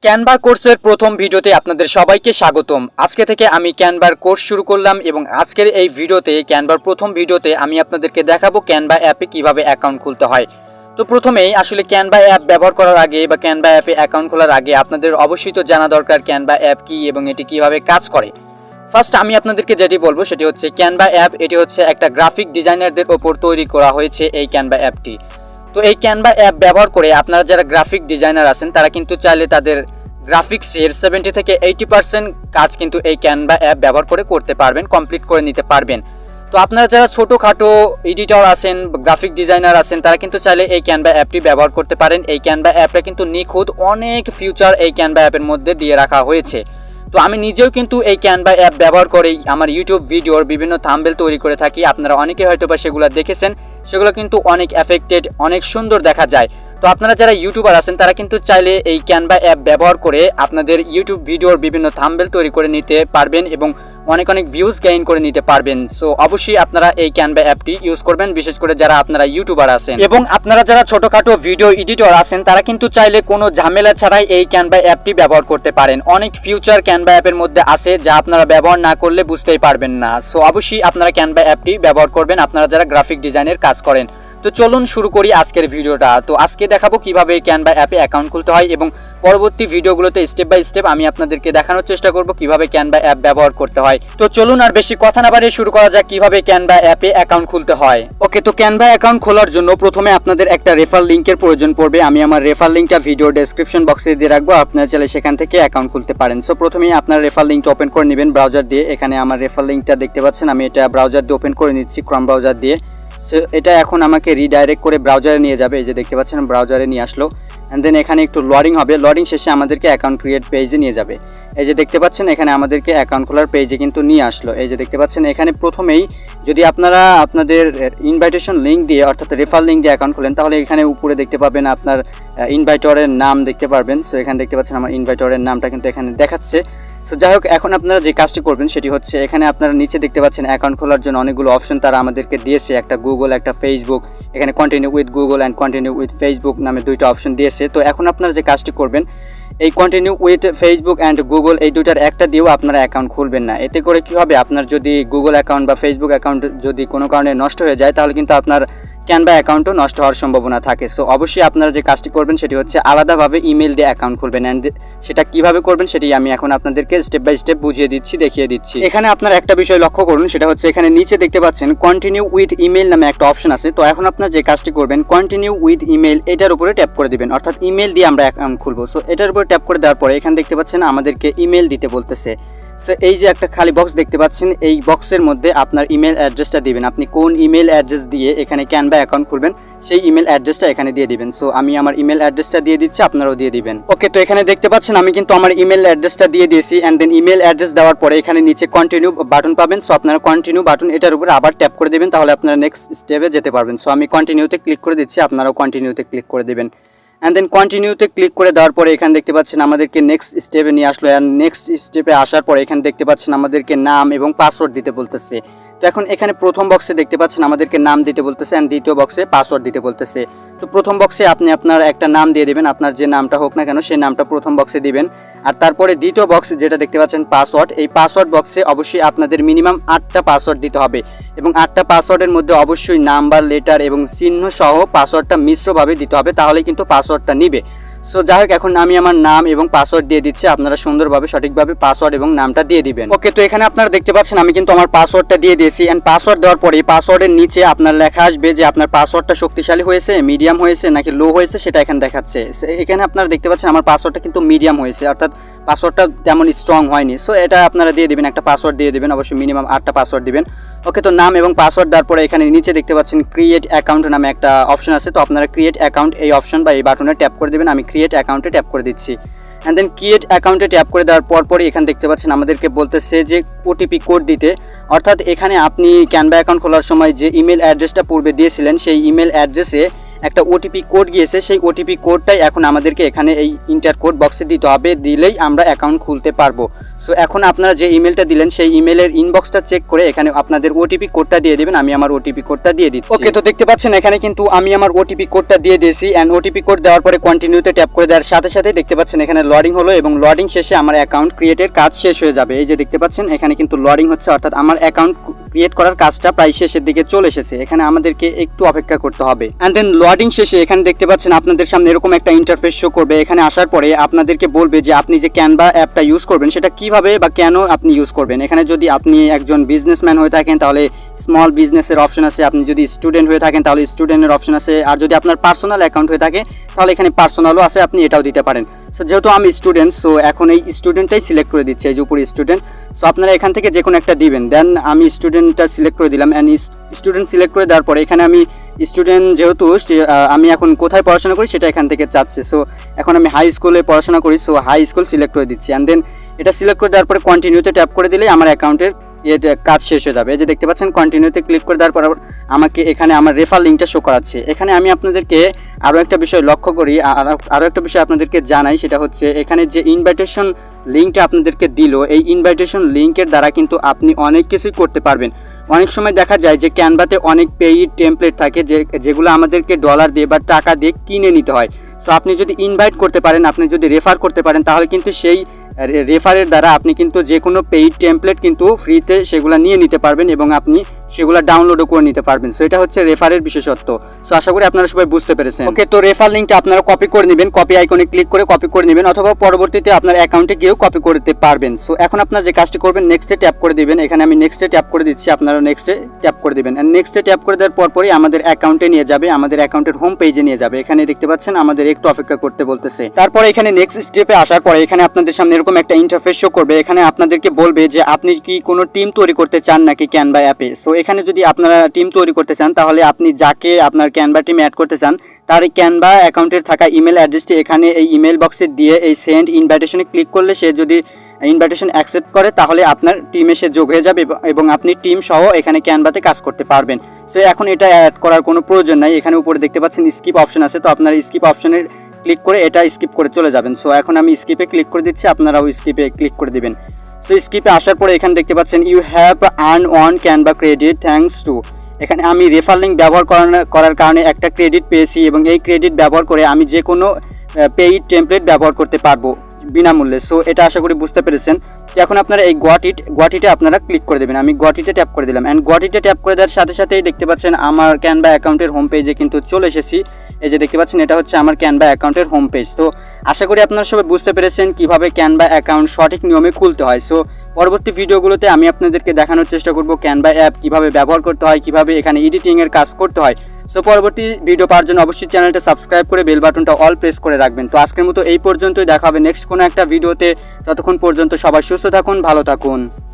Canva কোর্সের প্রথম ভিডিওতে আপনাদের সবাইকে স্বাগতম। আজকে থেকে আমি ক্যানভার কোর্স শুরু করলাম এবং আজকের এই ভিডিওতে ক্যানভার প্রথম ভিডিওতে আমি আপনাদেরকে দেখাবো ক্যানভা অ্যাপে কিভাবে অ্যাকাউন্ট খুলতে হয়। তো প্রথমেই আসলে ক্যানভা অ্যাপ ব্যবহার করার আগে বা ক্যানভা অ্যাপে অ্যাকাউন্ট খোলার আগে আপনাদের অবশ্যই তো জানা দরকার ক্যানভা অ্যাপ কি এবং এটি কিভাবে কাজ করে। ফার্স্ট আমি আপনাদেরকে যেটি বলবো সেটি হচ্ছে ক্যানভা অ্যাপ। এটি হচ্ছে একটা গ্রাফিক ডিজাইনারদের ওপর তৈরি করা হয়েছে এই ক্যানভা অ্যাপটি। তো এই ক্যানভা অ্যাপ ব্যবহার করে আপনারা যারা গ্রাফিক ডিজাইনার আছেন তারা কিন্তু চাইলে তাদের গ্রাফিক্সের 70 থেকে 80% কাজ কিন্তু এই ক্যানভা অ্যাপ ব্যবহার করে করতে পারবেন, কমপ্লিট করে নিতে পারবেন। তো আপনারা যারা ছোটোখাটো এডিটর আছেন, গ্রাফিক ডিজাইনার আছেন, তারা কিন্তু চাইলে এই ক্যানভা অ্যাপটি ব্যবহার করতে পারেন। এই ক্যানভা অ্যাপটা কিন্তু নিখুঁত অনেক ফিউচার এই ক্যানভা অ্যাপের মধ্যে দিয়ে রাখা হয়েছে। তো আমি নিজেও কিন্তু এই ক্যানভা অ্যাপ ব্যবহার করেই আমার ইউটিউব ভিডিওর বিভিন্ন থাম্বনেল তৈরি করে থাকি। আপনারা অনেকে হয়তো বা সেগুলো দেখেছেন, সেগুলো কিন্তু অনেক এফেক্টেড, অনেক সুন্দর দেখা যায়। তো আপনারা যারা ইউটিউবার আছেন তারা কিন্তু চাইলে এই ক্যানভা অ্যাপ ব্যবহার করে আপনাদের ইউটিউব ভিডিওর বিভিন্ন থাম্বনেল তৈরি করে নিতে পারবেন এবং অনেক ভিউজ গেইন করে নিতে পারবেন। সো অবশ্যই আপনারা এই ক্যানভা অ্যাপটি ইউজ করবেন, বিশেষ করে যারা আপনারা ইউটিউবার আছেন। এবং আপনারা যারা ছোটোখাটো ভিডিও এডিটর আছেন তারা কিন্তু চাইলে কোনো ঝামেলা ছাড়াই এই ক্যানভা অ্যাপটি ব্যবহার করতে পারেন। অনেক ফিউচার ক্যানভা অ্যাপের মধ্যে আছে যা আপনারা ব্যবহার না করলে বুঝতেই পারবেন না। সো অবশ্যই আপনারা ক্যানভা অ্যাপটি ব্যবহার করবেন আপনারা যারা গ্রাফিক ডিজাইনের কাজ করেন। তো চলুন শুরু করি আজকের ভিডিওটা। তো আজকে দেখাবো কিভাবে ক্যানভা অ্যাপে অ্যাকাউন্ট খুলতে হয় এবং পরবর্তী ভিডিওগুলোতে স্টেপ বাই স্টেপ আমি আপনাদেরকে দেখানোর চেষ্টা করব কিভাবে ক্যানভা অ্যাপ ব্যবহার করতে হয়। তো চলুন আর বেশি কথা না বাড়িয়ে শুরু করা যাক কিভাবে ক্যানভা অ্যাপে অ্যাকাউন্ট খুলতে হয়। ওকে, তো ক্যানভা অ্যাকাউন্ট খোলার জন্য প্রথমে আপনাদের একটা রেফার লিঙ্কের প্রয়োজন পড়বে। আমি আমার রেফার লিঙ্কটা ভিডিও ডেসক্রিপশন বক্সে দিয়ে রাখবো, আপনারা চাইলে সেখান থেকে অ্যাকাউন্ট খুলতে পারেন। সো প্রথমেই আপনার রেফার লিঙ্কটা ওপেন করে নেবেন ব্রাউজার দিয়ে। এখানে আমার রেফার লিঙ্কটা দেখতে পাচ্ছেন, আমি এটা ব্রাউজার দিয়ে ওপেন করে নিচ্ছি, ক্রোম ব্রাউজার দিয়ে। সো এটা এখন আমাকে রিডাইরেক্ট করে ব্রাউজারে নিয়ে যাবে। এই যে দেখতে পাচ্ছেন ব্রাউজারে নিয়ে আসলো, অ্যান্ড দেন এখানে একটু লোডিং হবে। লোডিং শেষে আমাদেরকে অ্যাকাউন্ট ক্রিয়েট পেজে নিয়ে যাবে। এই যে দেখতে পাচ্ছেন এখানে আমাদেরকে অ্যাকাউন্ট খোলার পেজে কিন্তু নিয়ে আসলো। এই যে দেখতে পাচ্ছেন এখানে প্রথমেই যদি আপনারা আপনাদের ইনভাইটেশন লিঙ্ক দিয়ে অর্থাৎ রেফার লিঙ্ক দিয়ে অ্যাকাউন্ট খোলেন তাহলে এখানে উপরে দেখতে পাবেন আপনার ইনভাইটরের নাম দেখতে পারবেন। সো এখানে দেখতে পাচ্ছেন আমার ইনভাইটরের নামটা কিন্তু এখানে দেখাচ্ছে। সো যাই হোক, এখন আপনারা যে কাজটি করবেন সেটি হচ্ছে এখানে আপনারা নিচে দেখতে পাচ্ছেন অ্যাকাউন্ট খোলার জন্য অনেকগুলো অপশন তারা আমাদেরকে দিয়েছে, একটা গুগল, একটা ফেসবুক। এখানে continue with Google and continue with Facebook নামে দুইটা অপশন দিয়েছে। তো এখন আপনারা যে কাজটি করবেন এই continue with Facebook and Google এই দুইটার একটা দিয়েও আপনারা অ্যাকাউন্ট খুলবেন না। এতে করে কি হবে, আপনার যদি গুগল অ্যাকাউন্ট বা ফেসবুক অ্যাকাউন্ট যদি কোনো কারণে নষ্ট হয়ে যায় তাহলে কিন্তু আপনার ক্যানভা অ্যাকাউন্টও নষ্ট হওয়ার সম্ভাবনা থাকে। সো অবশ্যই আপনারা যে কাজটি করবেন সেটি হচ্ছে আলাদাভাবে ইমেল দিয়ে অ্যাকাউন্ট খুলবেন, অ্যান্ড সেটা কিভাবে করবেন সেটি আমি এখন আপনাদেরকে স্টেপ বাই স্টেপ বুঝিয়ে দিচ্ছি, দেখিয়ে দিচ্ছি। এখানে আপনারা একটা বিষয় লক্ষ্য করুন, সেটা হচ্ছে এখানে নিচে দেখতে পাচ্ছেন কন্টিনিউ উইথ ইমেল নামে একটা অপশন আছে। তো এখন আপনারা যে কাজটি করবেন কন্টিনিউ উইথ ইমেল এটার উপরে ট্যাপ করে দিবেন, অর্থাৎ ইমেল দিয়ে আমরা অ্যাকাউন্ট খুলবো। সো এটার উপরে ট্যাপ করে দেওয়ার পরে এখানে দেখতে পাচ্ছেন আমাদেরকে ইমেল দিতে বলতেছে। সো এই যে একটা খালি বক্স দেখতে পাচ্ছেন, এই বক্সের মধ্যে আপনার ইমেল অ্যাড্রেসটা দিবেন। আপনি কোন ইমেল অ্যাড্রেস দিয়ে এখানে ক্যানভা অ্যাকাউন্ট খুলবেন সেই ইমেল অ্যাড্রেসটা এখানে দিয়ে দিবেন। সো আমি আমার ইমেল অ্যাড্রেসটা দিয়ে দিচ্ছি, আপনারাও দিয়ে দিবেন। ওকে, তো এখানে দেখতে পাচ্ছেন আমি কিন্তু আমার ইমেল অ্যাড্রেসটা দিয়ে দিয়েছি, অ্যান্ড দেন ইমেল অ্যাড্রেস দেওয়ার পরে এখানে নিচে কন্টিনিউ বাটন পাবেন। সো আপনারা কন্টিনিউ বাটন এটার উপরে আবার ট্যাপ করে দেবেন, তাহলে আপনারা নেক্সট স্টেপে যেতে পারবেন। সো আমি কন্টিনিউতে ক্লিক করে দিচ্ছি, আপনারাও কন্টিনিউতে ক্লিক করে দেবেন। অ্যান্ড দেন কন্টিনিউতে ক্লিক করে দেওয়ার পরে এখানে দেখতে পাচ্ছেন আমাদেরকে নেক্সট স্টেপে নিয়ে আসলো। অ্যান্ড নেক্সট স্টেপে আসার পরে এখানে দেখতে পাচ্ছেন আমাদেরকে নাম এবং পাসওয়ার্ড দিতে বলতেছে। তো এখন এখানে প্রথম বক্সে দেখতে পাচ্ছেন আমাদেরকে নাম দিতে বলতেছে, অ্যান্ড দ্বিতীয় বক্সে পাসওয়ার্ড দিতে বলতেছে। তো প্রথম বক্সে আপনি আপনার একটা নাম দিয়ে দেবেন, আপনার যে নামটা হোক না কেন সেই নামটা প্রথম বক্সে দিবেন। আর তারপরে দ্বিতীয় বক্স যেটা দেখতে পাচ্ছেন পাসওয়ার্ড, এই পাসওয়ার্ড বক্সে অবশ্যই আপনাদের মিনিমাম 8টা পাসওয়ার্ড দিতে হবে এবং 8টা পাসওয়ার্ডের মধ্যে অবশ্যই নাম্বার, লেটার এবং চিহ্ন সহ পাসওয়ার্ডটা মিশ্রভাবে দিতে হবে, তাহলে কিন্তু পাসওয়ার্ডটা নিবে। সো যাই হোক, এখন আমি আমার নাম এবং পাসওয়ার্ড দিয়ে দিচ্ছি, আপনারা সুন্দরভাবে সঠিকভাবে পাসওয়ার্ড এবং নামটা দিয়ে দিবেন। ওকে, তো এখানে আপনারা দেখতে পাচ্ছেন আমি কিন্তু আমার পাসওয়ার্ডটা দিয়ে দিয়েছি। অ্যান্ড পাসওয়ার্ড দেওয়ার পরে এই পাসওয়ার্ডের নিচে আপনার লেখা আসবে যে আপনার পাসওয়ার্ডটা শক্তিশালী হয়েছে, মিডিয়াম হয়েছে নাকি লো হয়েছে, সেটা এখানে দেখাচ্ছে। এখানে আপনারা দেখতে পাচ্ছেন আমার পাসওয়ার্ডটা কিন্তু মিডিয়াম হয়েছে, অর্থাৎ পাসওয়ার্ডটা তেমন স্ট্রং হয়নি। সো এটা আপনারা দিয়ে দিবেন, একটা পাসওয়ার্ড দিয়ে দিবেন, অবশ্যই মিনিমাম 8টা পাসওয়ার্ড দিবেন। ওকে, তো নাম এবং পাসওয়ার্ড দেওয়ার পরে এখানে নিচে দেখতে পাচ্ছেন ক্রিয়েট অ্যাকাউন্ট নামে একটা অপশন আছে। তো আপনারা ক্রিয়েট অ্যাকাউন্ট এই অপশন বা এই বাটনে ট্যাপ করে দেবেন। আমি ক্রিয়েট অ্যাকাউন্টে ট্যাপ করে দিচ্ছি। অ্যান্ড দেন ক্রিয়েট অ্যাকাউন্টে ট্যাপ করে দেওয়ার পরই এখানে দেখতে পাচ্ছেন আমাদেরকে বলতেছে যে ওটিপি কোড দিতে, অর্থাৎ এখানে আপনি ক্যানভা অ্যাকাউন্ট খোলার সময় যে ইমেল অ্যাড্রেসটা পূর্বে দিয়েছিলেন সেই ইমেল অ্যাড্রেসে একটা ওটিপি কোড গিয়েছে, সেই ওটিপি কোডটাই এখন আমাদেরকে এখানে এই ইন্টার কোড বক্সে দিতে হবে, দিলেই আমরা অ্যাকাউন্ট খুলতে পারবো। সো এখন আপনারা যে ইমেলটা দিলেন সেই ইমেলের ইনবক্সটা চেক করে এখানে আপনাদের ওটিপি কোডটা দিয়ে দেবেন। আমি আমার ওটিপি কোডটা দিয়ে দিচ্ছি। ওকে, তো দেখতে পাচ্ছেন এখানে কিন্তু আমি আমার ওটিপি কোডটা দিয়ে দিয়েছি এন্ড ওটিপি কোড দেওয়ার পরে কন্টিনিউতে ট্যাপ করে দেওয়ার সাথে সাথে দেখতে পাচ্ছেন এখানে লোডিং হলো এবং লোডিং শেষে আমার অ্যাকাউন্ট ক্রিয়েটের কাজ শেষ হয়ে যাবে। এই যে দেখতে পাচ্ছেন এখানে কিন্তু লোডিং হচ্ছে, অর্থাৎ আমার অ্যাকাউন্ট ক্রিয়েট করার কাজটা প্রায় শেষের দিকে চলে এসেছে। এখানে আমাদেরকে একটু অপেক্ষা করতে হবে এন্ড দেন লোডিং শেষে এখানে দেখতে পাচ্ছেন আপনাদের সামনে এরকম একটা ইন্টারফেস শো করবে। এখানে আসার পরে আপনাদেরকে বলবে যে আপনি যে ক্যানভা অ্যাপটা ইউজ করবেন সেটা কিভাবে বা কেন আপনি ইউজ করবেন। এখানে যদি আপনি একজন বিজনেসম্যান হয়ে থাকেন তাহলে স্মল বিজনেসের অপশন আছে, আপনি যদি স্টুডেন্ট হয়ে থাকেন তাহলে স্টুডেন্টের অপশন আছে, আর যদি আপনার পার্সোনাল অ্যাকাউন্ট হয়ে থাকে তাহলে এখানে পার্সোনালও আছে, আপনি এটাও দিতে পারেন। সো যেহেতু আমি স্টুডেন্ট, সো এখন এই স্টুডেন্টটাই সিলেক্ট করে দিচ্ছি, এই যে উপরে স্টুডেন্ট। সো আপনারা এখান থেকে যে কোনো একটা দিবেন। দেন আমি স্টুডেন্টটা সিলেক্ট করে দিলাম অ্যান্ড স্টুডেন্ট সিলেক্ট করে দেওয়ার পরে এখানে আমি স্টুডেন্ট যেহেতু আমি এখন কোথায় পড়াশোনা করি সেটা এখান থেকে চাচ্ছি। সো এখন আমি হাই স্কুলে পড়াশোনা করি, সো হাই স্কুল সিলেক্ট করে দিচ্ছি অ্যান্ড দেন এটা সিলেক্ট করে দেওয়ার পরে কন্টিনিউতে ট্যাপ করে দিলেই আমার অ্যাকাউন্টের কাজ শেষ হয়ে যাবে। এই যে দেখতে পাচ্ছেন কন্টিনিউতে ক্লিক করে দেওয়ার পর আমাকে এখানে আমার রেফার লিঙ্কটা শো করাচ্ছে। এখানে আমি আপনাদেরকে আরও একটা বিষয় লক্ষ্য করি, আরও একটা বিষয় আপনাদেরকে জানাই, সেটা হচ্ছে এখানে যে ইনভাইটেশন লিঙ্কটা আপনাদেরকে দিল, এই ইনভাইটেশন লিঙ্কের দ্বারা কিন্তু আপনি অনেক কিছুই করতে পারবেন। অনেক সময় দেখা যায় যে ক্যানভাতে অনেক পেইড টেমপ্লেট থাকে যেগুলো আমাদেরকে ডলার দিয়ে বা টাকা দিয়ে কিনে নিতে হয়। সো আপনি যদি ইনভাইট করতে পারেন, আপনি যদি রেফার করতে পারেন, তাহলে কিন্তু সেই রেফারের দ্বারা আপনি কিন্তু যে কোনো পেইড টেমপ্লেট কিন্তু ফ্রিতে সেগুলো নিয়ে নিতে পারবেন এবং আপনি সেগুলো ডাউনলোডও করে নিতে পারবেন। সো এটা হচ্ছে রেফারের বিশেষত্ব। সো আশা করি আপনারা সবাই বুঝতে পেরেছেন। ওকে, তো রেফার লিঙ্কটা আপনারা কপি করে নেবেন, কপি আইকনে ক্লিক করে কপি করে নেবেন, অথবা পরবর্তীতে আপনার অ্যাকাউন্টে গিয়েও কপি করতে পারবেন। সো এখন আপনারা যে কাজটি করবেন, নেক্সটে ট্যাপ করে দিবেন। এখানে আমি নেক্সটে ট্যাপ করে দিচ্ছি, আপনারা নেক্সটে ট্যাপ করে দিবেন। এন্ড নেক্সটে ট্যাপ করে দেওয়ার পরপরই আমাদের অ্যাকাউন্টে নিয়ে যাবে, আমাদের অ্যাকাউন্টের হোম পেজে নিয়ে যাবে। এখানে দেখতে পাচ্ছেন আমাদের একটু অপেক্ষা করতে বলতেছে। তারপরে এখানে নেক্সট স্টেপে আসার পরে এখানে আপনাদের সামনে এরকম একটা ইন্টারফেস শো করবে। এখানে আপনাদেরকে বলবে যে আপনি কি কোনো টিম তৈরি করতে চান নাকি ক্যানভা অ্যাপে। সো এখানে যদি আপনারা টিম তৈরি করতে চান তাহলে আপনি যাকে আপনার ক্যানভা টিমে অ্যাড করতে চান তার এই ক্যানভা অ্যাকাউন্টের থাকা ইমেল অ্যাড্রেসটি এখানে এই ইমেল বক্সে দিয়ে এই সেন্ড ইনভাইটেশনে ক্লিক করলে সে যদি ইনভাইটেশন অ্যাকসেপ্ট করে তাহলে আপনার টিমে সে যোগ হয়ে যাবে এবং আপনি টিম সহ এখানে ক্যানভাতে কাজ করতে পারবেন। সো এখন এটা অ্যাড করার কোনো প্রয়োজন নাই। এখানে উপরে দেখতে পাচ্ছেন স্কিপ অপশন আছে, তো আপনারা স্কিপ অপশনের ক্লিক করে এটা স্কিপ করে চলে যাবেন। সো এখন আমি স্কিপে ক্লিক করে দিচ্ছি, আপনারাও স্কিপে ক্লিক করে দিবেন। সো স্কিপে আসার পরে এখানে দেখতে পাচ্ছেন you have earn one Canva credit thanks to. এখানে আমি রেফার লিঙ্ক ব্যবহার করার কারণে একটা ক্রেডিট পেয়েছি এবং এই ক্রেডিট ব্যবহার করে আমি যে কোনো পেইড টেমপ্লেট ব্যবহার করতে পারবো বিনামূল্যে। সো এটা আশা করি বুঝতে পেরেছেন। তো এখন আপনারা এই গোয়াটিতে আপনারা ক্লিক করে দেবেন। আমি গোয়াটিতে ট্যাপ করে দিলাম অ্যান্ড গোয়াটিতে ট্যাপ করে দেওয়ার সাথে সাথেই দেখতে পাচ্ছেন আমার ক্যানভা অ্যাকাউন্টের হোম পেজে কিন্তু চলে এসেছি। এই যে দেখতে পাচ্ছেন এটা হচ্ছে আমার ক্যানভা অ্যাকাউন্টের হোম পেজ। তো আশা করি আপনারা সবাই বুঝতে পেরেছেন কিভাবে ক্যানভা অ্যাকাউন্ট সঠিক নিয়মে খুলতে হয়। সো পরবর্তী ভিডিওগুলোতে আমি আপনাদেরকে দেখানোর চেষ্টা করব ক্যানভা অ্যাপ কিভাবে ব্যবহার করতে হয়, কিভাবে এখানে এডিটিংয়ের কাজ করতে হয়। সো পরবর্তী ভিডিও পাওয়ার জন্য অবশ্যই চ্যানেলটা সাবস্ক্রাইব করে বেল বাটনটা অল প্রেস করে রাখবেন। তো আজকের মতো এই পর্যন্তই, দেখা হবে নেক্সট কোনো একটা ভিডিওতে। ততক্ষণ পর্যন্ত সবাই সুস্থ থাকুন, ভালো থাকুন।